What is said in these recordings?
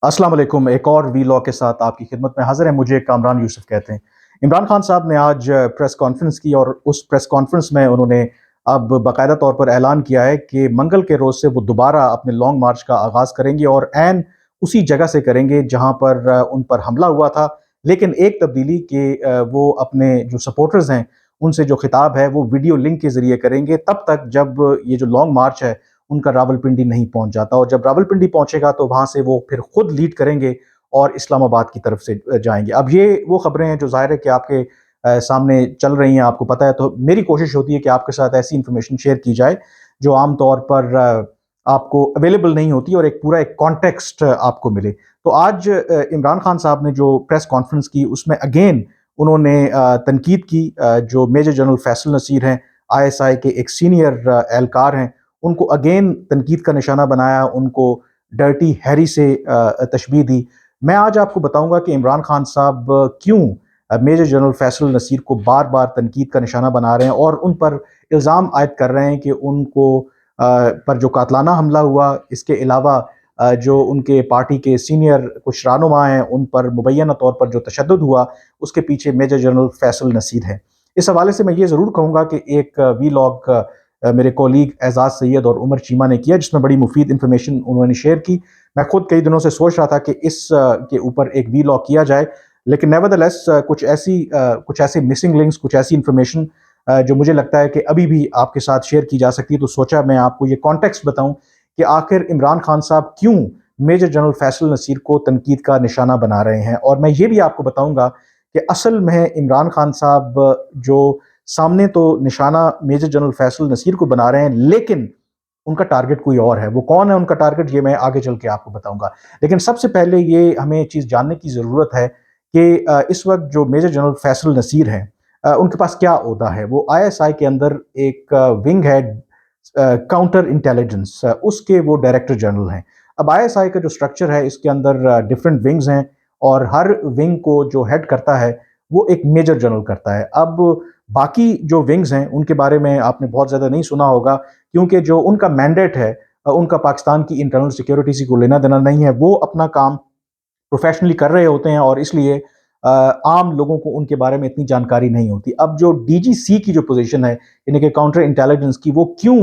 अस्सलाम वालेकुम। एक और वीलॉग के साथ आपकी खिदमत में हाजिर है। मुझे कामरान यूसुफ कहते हैं। इमरान खान साहब ने आज प्रेस कॉन्फ्रेंस की और उस प्रेस कॉन्फ्रेंस में उन्होंने अब बाकायदा तौर पर ऐलान किया है कि मंगल के रोज़ से वो दोबारा अपने लॉन्ग मार्च का आगाज़ करेंगे और ऐन उसी जगह से करेंगे जहाँ पर उन पर हमला हुआ था। लेकिन एक तब्दीली कि वो अपने जो सपोर्टर्स हैं उनसे जो खिताब है वो वीडियो लिंक के ज़रिए करेंगे तब तक जब ये जो लॉन्ग मार्च है उनका रावलपिंडी नहीं पहुंच जाता, और जब रावलपिंडी पहुंचेगा तो वहां से वो फिर खुद लीड करेंगे और इस्लामाबाद की तरफ से जाएंगे। अब ये वो खबरें हैं जो ज़ाहिर है कि आपके सामने चल रही हैं, आपको पता है, तो मेरी कोशिश होती है कि आपके साथ ऐसी इंफॉर्मेशन शेयर की जाए जो आम तौर पर आपको अवेलेबल नहीं होती और एक पूरा एक कॉन्टेक्स्ट आपको मिले। तो आज इमरान खान साहब ने जो प्रेस कॉन्फ्रेंस की उसमें अगेन उन्होंने तनकीद की। जो मेजर जनरल फैसल नसीर हैं, आईएसआई के एक सीनियर एहलकार हैं, उनको अगेन तनकीद का निशाना बनाया, उनको डर्टी हैरी से तशबीह दी। मैं आज आपको बताऊंगा कि इमरान खान साहब क्यों मेजर जनरल फैसल नसीर को बार बार तनकीद का निशाना बना रहे हैं और उन पर इल्ज़ाम आयद कर रहे हैं कि उनको पर जो कातलाना हमला हुआ, इसके अलावा जो उनके पार्टी के सीनियर कुछ रहनुमा हैं उन पर मुबैना तौर पर जो तशद्दुद हुआ उसके पीछे मेजर जनरल फैसल नसीर हैं। इस हवाले से मैं ये ज़रूर कहूँगा कि एक वीलॉग मेरे कोलीग एजाज सैयद और उमर चीमा ने किया जिसमें बड़ी मुफीद इंफॉर्मेशन उन्होंने शेयर की। मैं खुद कई दिनों से सोच रहा था कि इस के ऊपर एक वीलॉग किया जाए, लेकिन नेवरदलेस कुछ ऐसी मिसिंग लिंक्स, कुछ ऐसी इंफॉर्मेशन जो मुझे लगता है कि अभी भी आपके साथ शेयर की जा सकती है, तो सोचा मैं आपको ये कॉन्टेक्स्ट बताऊं कि आखिर इमरान खान साहब क्यों मेजर जनरल फैसल नसीर को तनकीद का निशाना बना रहे हैं। और मैं ये भी आपको बताऊंगा कि असल में इमरान खान साहब जो सामने तो निशाना मेजर जनरल फैसल नसीर को बना रहे हैं, लेकिन उनका टारगेट कोई और है। वो कौन है उनका टारगेट, ये मैं आगे चल के आपको बताऊंगा। लेकिन सबसे पहले ये हमें चीज़ जानने की ज़रूरत है कि इस वक्त जो मेजर जनरल फैसल नसीर हैं, उनके पास क्या ओहदा है। वो आईएसआई के अंदर एक विंग है, काउंटर इंटेलिजेंस, उसके वो डायरेक्टर जनरल हैं। अब आईएसआई का जो स्ट्रक्चर है इसके अंदर डिफरेंट विंग्स हैं और हर विंग को जो हेड करता है वो एक मेजर जनरल करता है। अब बाकी जो विंग्स हैं उनके बारे में आपने बहुत ज़्यादा नहीं सुना होगा, क्योंकि जो उनका मैंडेट है, उनका पाकिस्तान की इंटरनल सिक्योरिटी से कोई लेना देना नहीं है। वो अपना काम प्रोफेशनली कर रहे होते हैं और इसलिए आम लोगों को उनके बारे में इतनी जानकारी नहीं होती। अब जो डीजीसी की जो पोजीशन है, यानी कि काउंटर इंटेलिजेंस की, वो क्यों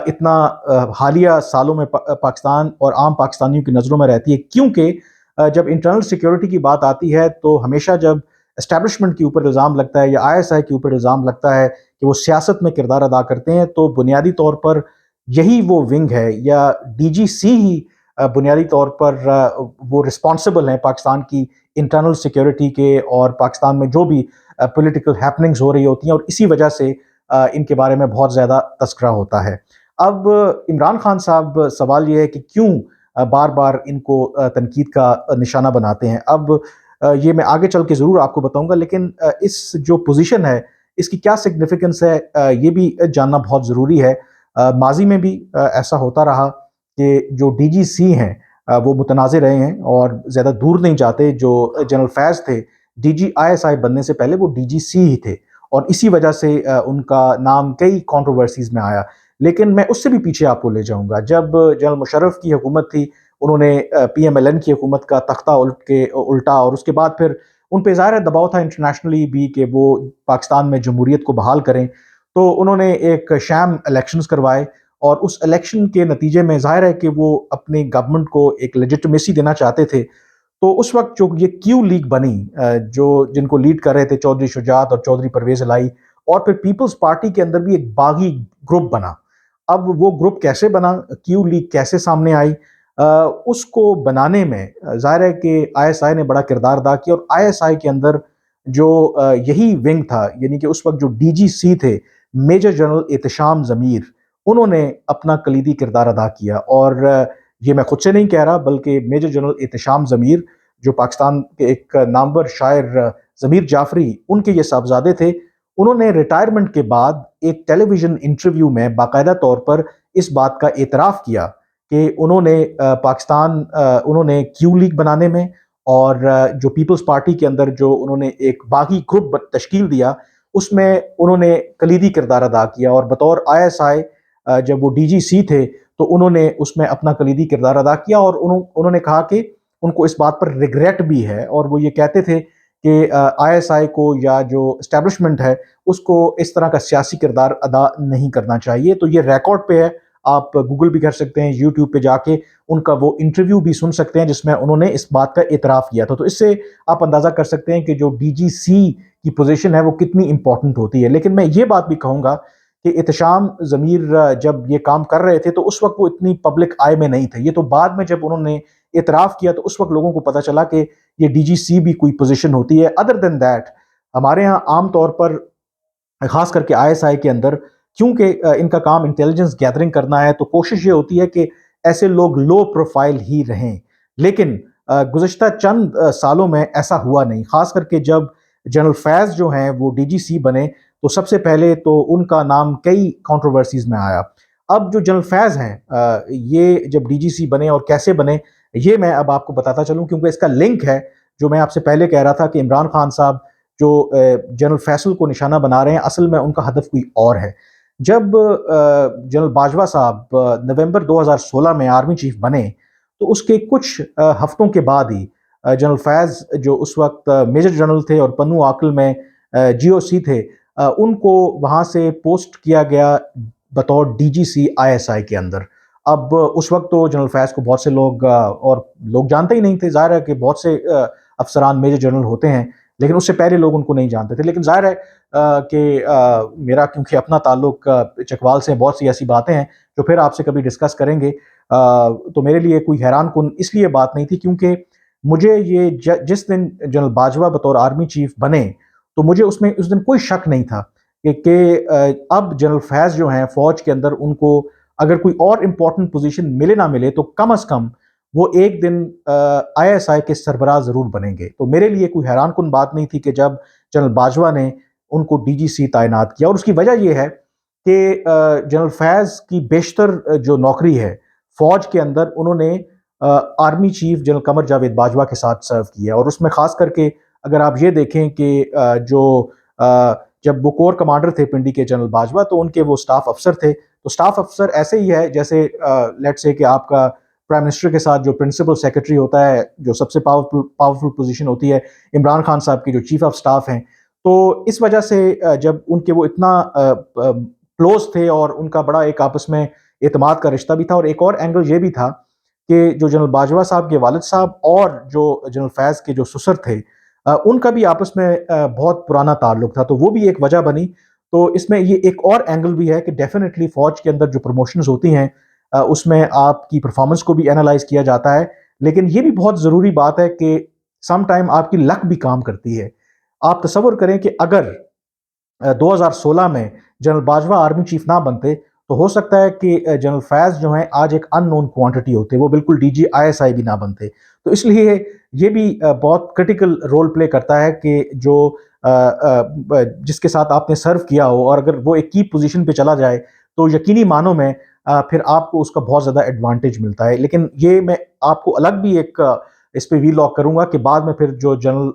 इतना हालिया सालों में पाकिस्तान और आम पाकिस्तानियों की नज़रों में रहती है, क्योंकि जब इंटरनल सिक्योरिटी की बात आती है तो हमेशा जब एस्टेब्लिशमेंट के ऊपर इल्ज़ाम लगता है या आईएसआई के ऊपर इल्ज़ाम लगता है कि वो सियासत में किरदार अदा करते हैं, तो बुनियादी तौर पर यही वो विंग है या डीजीसी ही बुनियादी तौर पर वो रिस्पॉन्सिबल हैं पाकिस्तान की इंटरनल सिक्योरिटी के और पाकिस्तान में जो भी पॉलिटिकल हैपनिंग्स हो रही होती हैं, और इसी वजह से इनके बारे में बहुत ज़्यादा तस्करा होता है। अब इमरान खान साहब, सवाल ये है कि क्यों बार बार इनको तनकीद का निशाना बनाते हैं। अब ये मैं आगे चल के ज़रूर आपको बताऊंगा, लेकिन इस जो पोजीशन है इसकी क्या सिग्निफिकेंस है, ये भी जानना बहुत ज़रूरी है। माजी में भी ऐसा होता रहा कि जो डीजीसी हैं वो मुतनाज़ रहे हैं और ज़्यादा दूर नहीं जाते। जो जनरल फैज़ थे, डीजी आईएसआई बनने से पहले वो डीजीसी ही थे और इसी वजह से उनका नाम कई कंट्रोवर्सीज़ में आया। लेकिन मैं उससे भी पीछे आपको ले जाऊंगा। जब जनरल मुशर्रफ की हुकूमत थी, उन्होंने पीएमएलएन की हुकूमत का तख्ता उल्टा और उसके बाद फिर उन पे ज़ाहिर दबाव था इंटरनेशनली भी कि वो पाकिस्तान में जमहूरियत को बहाल करें। तो उन्होंने एक शैम इलेक्शंस करवाए और उस इलेक्शन के नतीजे में ज़ाहिर है कि वो अपनी गवर्नमेंट को एक लेजिटिमेसी देना चाहते थे। तो उस वक्त जो ये क्यू लीग बनी, जो जिनको लीड कर रहे थे चौधरी शुजात और चौधरी परवेज इलाही, और फिर पीपल्स पार्टी के अंदर भी एक बागी ग्रुप बना। अब वो ग्रुप कैसे बना, क्यू लीग कैसे सामने आई, उसको बनाने में ज़ाहिर है कि आईएसआई ने बड़ा किरदार अदा किया। और आईएसआई के अंदर जो यही विंग था, यानी कि उस वक्त जो डीजीसी थे मेजर जनरल एहतशाम ज़मीर, उन्होंने अपना कलीदी किरदार अदा किया। और ये मैं खुद से नहीं कह रहा, बल्कि मेजर जनरल एहतशाम ज़मीर जो पाकिस्तान के एक नामवर शायर ज़मीर जाफरी, उनके ये साहबजादे थे। उन्होंने रिटायरमेंट के बाद एक टेलीविज़न इंटरव्यू में बाकायदा तौर पर इस बात का एतराफ़ किया कि उन्होंने क्यू लीग बनाने में और जो पीपल्स पार्टी के अंदर जो उन्होंने एक बागी ग्रुप तश्कील दिया, उसमें उन्होंने कलीदी किरदार अदा किया। और बतौर आईएसआई जब वो डीजीसी थे तो उन्होंने उसमें अपना कलीदी किरदार अदा किया और उन्होंने कहा कि ان کو اس بات پر ریگریٹ بھی ہے، اور وہ یہ کہتے تھے کہ آئی ایس آئی کو یا جو اسٹیبلشمنٹ ہے اس کو اس طرح کا سیاسی کردار ادا نہیں کرنا چاہیے۔ تو یہ ریکارڈ پہ ہے، آپ گوگل بھی کر سکتے ہیں، یوٹیوب پہ جا کے ان کا وہ انٹرویو بھی سن سکتے ہیں جس میں انہوں نے اس بات کا اعتراف کیا تھا۔ تو اس سے آپ اندازہ کر سکتے ہیں کہ جو ڈی جی سی کی پوزیشن ہے وہ کتنی امپورٹنٹ ہوتی ہے۔ لیکن میں یہ بات بھی کہوں گا کہ احتشام ضمیر جب یہ کام کر رہے تھے تو اس وقت وہ اتنی پبلک آئی میں نہیں تھے، یہ تو بعد میں جب انہوں نے اعتراف کیا تو اس وقت لوگوں کو پتہ چلا کہ یہ ڈی جی سی بھی کوئی پوزیشن ہوتی ہے۔ ادر دین دیٹ ہمارے ہاں عام طور پر خاص کر کے آئی ایس آئی کے اندر، کیونکہ ان کا کام انٹیلیجنس گیدرنگ کرنا ہے، تو کوشش یہ ہوتی ہے کہ ایسے لوگ لو پروفائل ہی رہیں۔ لیکن گزشتہ چند سالوں میں ایسا ہوا نہیں، خاص کر کے جب جنرل فیض جو ہیں وہ ڈی جی سی بنے تو سب سے پہلے تو ان کا نام کئی کنٹروورسیز میں آیا۔ اب جو جنرل فیض ہیں یہ جب ڈی جی سی بنے اور کیسے بنے یہ میں اب آپ کو بتاتا چلوں، کیونکہ اس کا لنک ہے جو میں آپ سے پہلے کہہ رہا تھا کہ عمران خان صاحب جو جنرل فیصل کو نشانہ بنا رہے ہیں، اصل میں ان کا ہدف کوئی اور ہے۔ جب جنرل باجوہ صاحب نومبر 2016 میں آرمی چیف بنے تو اس کے کچھ ہفتوں کے بعد ہی جنرل فیض جو اس وقت میجر جنرل تھے اور پنو آکل میں جی او سی تھے، ان کو وہاں سے پوسٹ کیا گیا بطور D G C I S I کے اندر۔ اب اس وقت تو جنرل فیض کو بہت سے لوگ اور لوگ جانتے ہی نہیں تھے، ظاہر ہے کہ بہت سے افسران میجر جنرل ہوتے ہیں لیکن اس سے پہلے لوگ ان کو نہیں جانتے تھے، لیکن ظاہر ہے کہ میرا کیونکہ اپنا تعلق چکوال سے، بہت سی ایسی باتیں ہیں جو پھر آپ سے کبھی ڈسکس کریں گے، تو میرے لیے کوئی حیران کن اس لیے بات نہیں تھی کیونکہ مجھے یہ جس دن جنرل باجوہ بطور آرمی چیف بنے تو مجھے اس دن کوئی شک نہیں تھا کہ اب جنرل فیض جو ہیں فوج کے اندر ان کو اگر کوئی اور امپورٹنٹ پوزیشن ملے نہ ملے تو کم از کم وہ ایک دن آئی ایس آئی کے سربراہ ضرور بنیں گے۔ تو میرے لیے کوئی حیران کن بات نہیں تھی کہ جب جنرل باجوہ نے ان کو ڈی جی سی تعینات کیا، اور اس کی وجہ یہ ہے کہ جنرل فیض کی بیشتر جو نوکری ہے فوج کے اندر انہوں نے army chief general Qamar Javed Bajwa کے ساتھ سرو کیا، اور اس میں خاص کر کے اگر آپ یہ دیکھیں کہ جو جب وہ کور کمانڈر تھے پنڈی کے جنرل باجوہ تو ان کے وہ سٹاف افسر تھے، تو سٹاف افسر ایسے ہی ہے جیسے لیٹ سے کہ آپ کا پرائم منسٹر کے ساتھ جو پرنسپل سیکرٹری ہوتا ہے، جو سب سے پاورفل پوزیشن ہوتی ہے عمران خان صاحب کی جو چیف آف سٹاف ہیں، تو اس وجہ سے جب ان کے وہ اتنا کلوز تھے اور ان کا بڑا ایک آپس میں اعتماد کا رشتہ بھی تھا، اور ایک اور اینگل یہ بھی تھا کہ جو جنرل باجوہ صاحب کے والد صاحب اور جو جنرل فیض کے جو سسر تھے ان کا بھی آپس میں بہت پرانا تعلق تھا، تو وہ بھی ایک وجہ بنی۔ تو اس میں یہ ایک اور اینگل بھی ہے کہ ڈیفینیٹلی فوج کے اندر جو پروموشنز ہوتی ہیں اس میں آپ کی پرفارمنس کو بھی انالائز کیا جاتا ہے، لیکن یہ بھی بہت ضروری بات ہے کہ سم ٹائم آپ کی لک بھی کام کرتی ہے۔ آپ تصور کریں کہ اگر 2016 میں جنرل باجوہ آرمی چیف نہ بنتے تو ہو سکتا ہے کہ جنرل فیض جو ہیں آج ایک ان نون کوانٹٹی ہوتے، وہ بالکل D G I S I بھی نہ بنتے۔ تو اس لیے یہ بھی بہت کرٹیکل رول پلے کرتا ہے کہ جو جس کے ساتھ آپ نے سرو کیا ہو، اور اگر وہ ایک کی پوزیشن پہ چلا جائے تو یقینی معنوں میں پھر آپ کو اس کا بہت زیادہ ایڈوانٹیج ملتا ہے۔ لیکن یہ میں آپ کو الگ بھی ایک اس پہ وی لاگ کروں گا کہ بعد میں پھر جو جنرل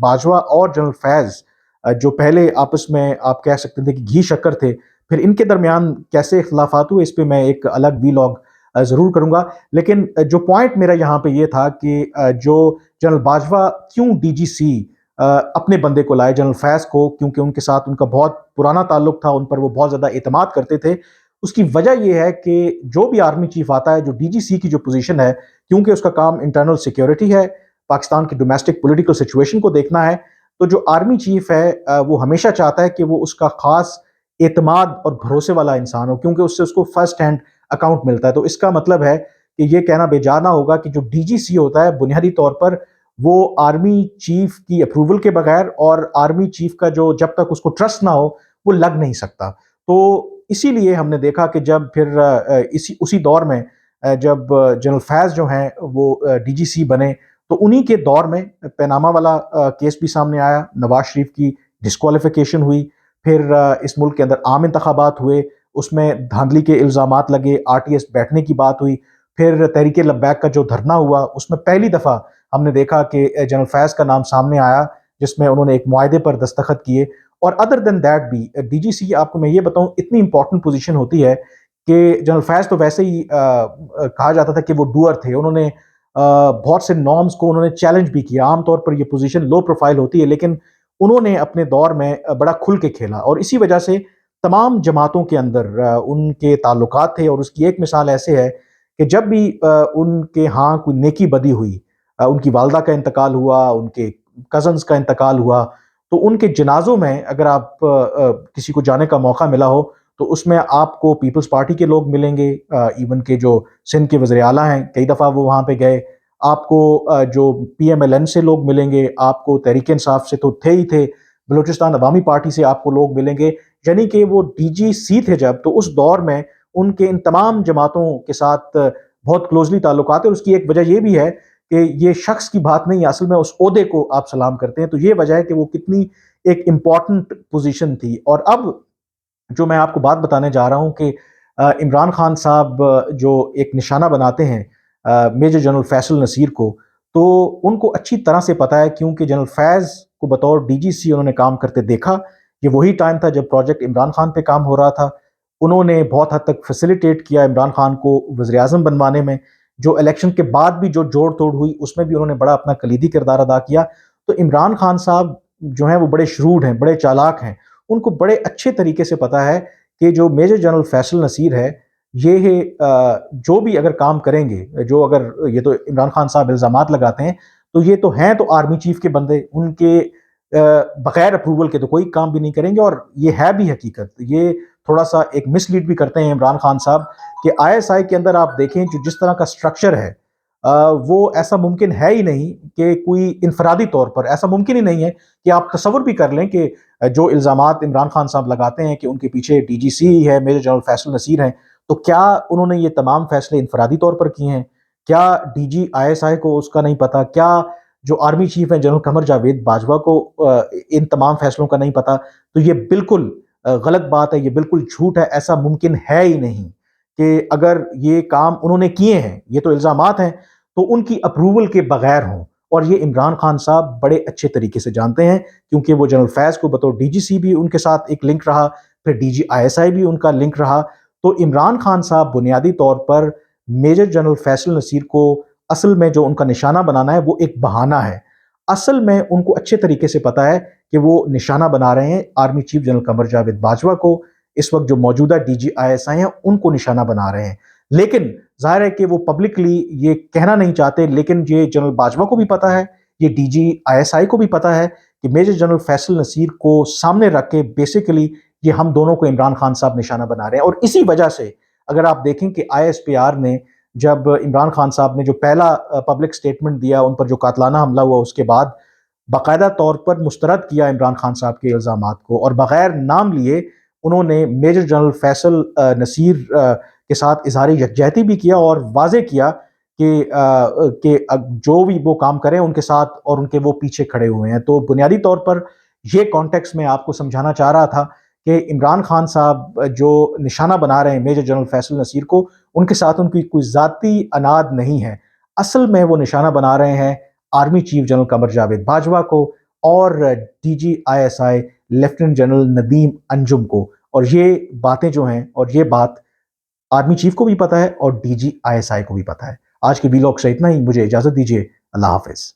باجوہ اور جنرل فیض جو پہلے آپس میں آپ کہہ سکتے تھے کہ گھی شکر تھے، پھر ان کے درمیان کیسے اختلافات ہوئے اس پہ میں ایک الگ وی لاگ ضرور کروں گا۔ لیکن جو پوائنٹ میرا یہاں پہ یہ تھا کہ جو جنرل باجوہ کیوں ڈی جی سی اپنے بندے کو لائے جنرل فیض کو، کیونکہ ان کے ساتھ ان کا بہت پرانا تعلق تھا، ان پر وہ بہت زیادہ اعتماد کرتے تھے۔ اس کی وجہ یہ ہے کہ جو بھی آرمی چیف آتا ہے، جو ڈی جی سی کی جو پوزیشن ہے، کیونکہ اس کا کام انٹرنل سیکیورٹی ہے، پاکستان کی ڈومیسٹک پولیٹیکل سچویشن کو دیکھنا ہے، تو جو آرمی چیف ہے وہ ہمیشہ چاہتا ہے کہ وہ اس کا خاص اعتماد اور بھروسے والا انسان ہو، کیونکہ اس سے اس کو فرسٹ ہینڈ اکاؤنٹ ملتا ہے۔ تو اس کا مطلب ہے کہ یہ کہنا بے جا نہ ہوگا کہ جو ڈی جی سی ہوتا ہے بنیادی طور پر وہ آرمی چیف کی اپروول کے بغیر، اور آرمی چیف کا جو جب تک اس کو ٹرسٹ نہ ہو وہ لگ نہیں سکتا۔ تو اسی لیے ہم نے دیکھا کہ جب پھر اسی دور میں جب جنرل فیض جو ہیں وہ ڈی جی سی بنے تو انہی کے دور میں پیناما والا کیس بھی سامنے آیا، نواز شریف کی ڈسکوالیفیکیشن ہوئی، پھر اس ملک کے اندر عام انتخابات ہوئے، اس میں دھاندلی کے الزامات لگے، آر ٹی ایس بیٹھنے کی بات ہوئی، پھر تحریک لبیک کا جو دھرنا ہوا اس میں پہلی دفعہ ہم نے دیکھا کہ جنرل فیض کا نام سامنے آیا جس میں انہوں نے ایک معاہدے پر دستخط کیے۔ اور ادر دین دیٹ بھی ڈی جی سی آپ کو میں یہ بتاؤں اتنی امپورٹنٹ پوزیشن ہوتی ہے کہ جنرل فیض تو ویسے ہی کہا جاتا تھا کہ وہ ڈوئر تھے، انہوں نے बहुत से नॉर्म्स को उन्होंने चैलेंज भी किया। आम तौर पर ये पोजीशन लो प्रोफाइल होती है, लेकिन उन्होंने अपने दौर में बड़ा खुल के खेला, और इसी वजह से तमाम जमातों के अंदर उनके ताल्लुकात थे। और उसकी एक मिसाल ऐसे है कि जब भी उनके यहाँ कोई नेकी बदी हुई, उनकी वालदा का इंतकाल हुआ, उनके कज़न्स का इंतकाल हुआ, तो उनके जनाज़ों में अगर आप किसी को जाने का मौका मिला हो, तो उसमें आपको पीपल्स पार्टी के लोग मिलेंगे, इवन के जो सिंध के वज़ीर आला हैं, कई दफ़ा वो वहाँ पे गए। आपको जो पीएमएलएन से लोग मिलेंगे, आपको तहरीक इंसाफ से तो थे ही थे, बलूचिस्तान अवामी पार्टी से आपको लोग मिलेंगे। यानी कि वो डीजीसी थे जब, तो उस दौर में उनके इन तमाम जमातों के साथ बहुत क्लोजली ताल्लुकात है। और उसकी एक वजह ये भी है कि ये शख्स की बात नहीं है, असल में उस ओहदे को आप सलाम करते हैं। तो ये वजह है कि वो कितनी एक इम्पॉर्टेंट पोजीशन थी। और अब जो मैं आपको बात बताने जा रहा हूँ कि इमरान खान साहब जो एक निशाना बनाते हैं मेजर जनरल फैसल नसीर को, तो उनको अच्छी तरह से पता है, क्योंकि जनरल फैज़ को बतौर डीजीसी उन्होंने काम करते देखा। ये वही टाइम था जब प्रोजेक्ट इमरान खान पे काम हो रहा था। उन्होंने बहुत हद तक फैसिलिटेट किया इमरान खान को वज़ीर आज़म बनवाने में। जो इलेक्शन के बाद भी जो जोड़ तोड़ हुई, उसमें भी उन्होंने बड़ा अपना कलीदी किरदार अदा किया। तो इमरान खान साहब जो हैं वो बड़े श्रूड हैं, बड़े चालाक हैं। उनको बड़े अच्छे तरीके से पता है कि जो मेजर जनरल फैसल नसीर है, ये जो भी अगर काम करेंगे, जो अगर ये तो इमरान खान साहब इल्ज़ामात लगाते हैं, तो ये तो हैं तो आर्मी चीफ के बंदे, उनके बगैर अप्रूवल के तो कोई काम भी नहीं करेंगे। और ये है भी हकीकत। ये थोड़ा सा एक मिसलीड भी करते हैं इमरान खान साहब कि आईएसआई के अंदर आप देखें जो जिस तरह का स्ट्रक्चर है, वो ऐसा मुमकिन है ही नहीं कि कोई इनफरादी तौर पर, ऐसा मुमकिन ही नहीं है कि आप तसव्वुर भी कर लें कि जो इल्ज़ामात इमरान खान साहब लगाते हैं कि उनके पीछे डीजीसी है, मेजर जनरल फैसल नसीर हैं, तो क्या उन्होंने ये तमाम फैसले इनफरादी तौर पर किए हैं? क्या डीजी आईएसआई को उसका नहीं पता? क्या जो आर्मी चीफ हैं जनरल कमर जावेद बाजवा को इन तमाम फैसलों का नहीं पता? तो ये बिल्कुल गलत बात है, ये बिल्कुल झूठ है। ऐसा मुमकिन है ही नहीं कि अगर ये काम उन्होंने किए हैं, ये तो इल्ज़ामात हैं, तो उनकी अप्रूवल के बगैर हों। और ये इमरान खान साहब बड़े अच्छे तरीके से जानते हैं, क्योंकि वो जनरल फैज़ को बतौर डीजीसी भी उनके साथ एक लिंक रहा, फिर डीजी आईएसआई भी उनका लिंक रहा। तो इमरान खान साहब बुनियादी तौर पर मेजर जनरल फैसल नसीर को असल में जो उनका निशाना बनाना है वो एक बहाना है। असल में उनको अच्छे तरीके से पता है कि वो निशाना बना रहे हैं army chief general Qamar Javed Bajwa को, इस वक्त जो मौजूदा डीजी आईएसआई हैं उनको निशाना बना रहे हैं। लेकिन ज़ाहिर है कि वो पब्लिकली ये कहना नहीं चाहते, लेकिन ये जनरल बाजवा को भी पता है, ये डीजी आईएसआई को भी पता है कि मेजर जनरल फैसल नसीर को सामने रख के बेसिकली ये हम दोनों को इमरान खान साहब निशाना बना रहे हैं। और इसी वजह से अगर आप देखें कि आईएसपीआर ने जब इमरान खान साहब ने जो पहला पब्लिक स्टेटमेंट दिया, उन पर जो कातलाना हमला हुआ, उसके बाद बाकायदा तौर पर मुस्तरद किया इमरान खान साहब के इल्ज़ामात को, और बगैर नाम लिए उन्होंने मेजर जनरल फैसल नसीर के साथ इजहार यकजहती भी किया और वाज़े किया कि जो भी वो काम करें उनके साथ और उनके वो पीछे खड़े हुए हैं। तो बुनियादी तौर पर ये कॉन्टेक्स्ट में आपको समझाना चाह रहा था कि इमरान खान साहब जो निशाना बना रहे हैं मेजर जनरल फैसल नसीर को, उनके साथ उनकी कोई ज़ाती अनाद नहीं है। असल में वो निशाना बना रहे हैं army chief general Qamar Javed Bajwa को और DG ISI lieutenant general Nadeem Anjum को। और ये बातें जो हैं, और ये बात आर्मी चीफ को भी पता है और डीजी आईएसआई को भी पता है। आज के वीलॉग से इतना ही, मुझे इजाजत दीजिए। अल्लाह हाफिज।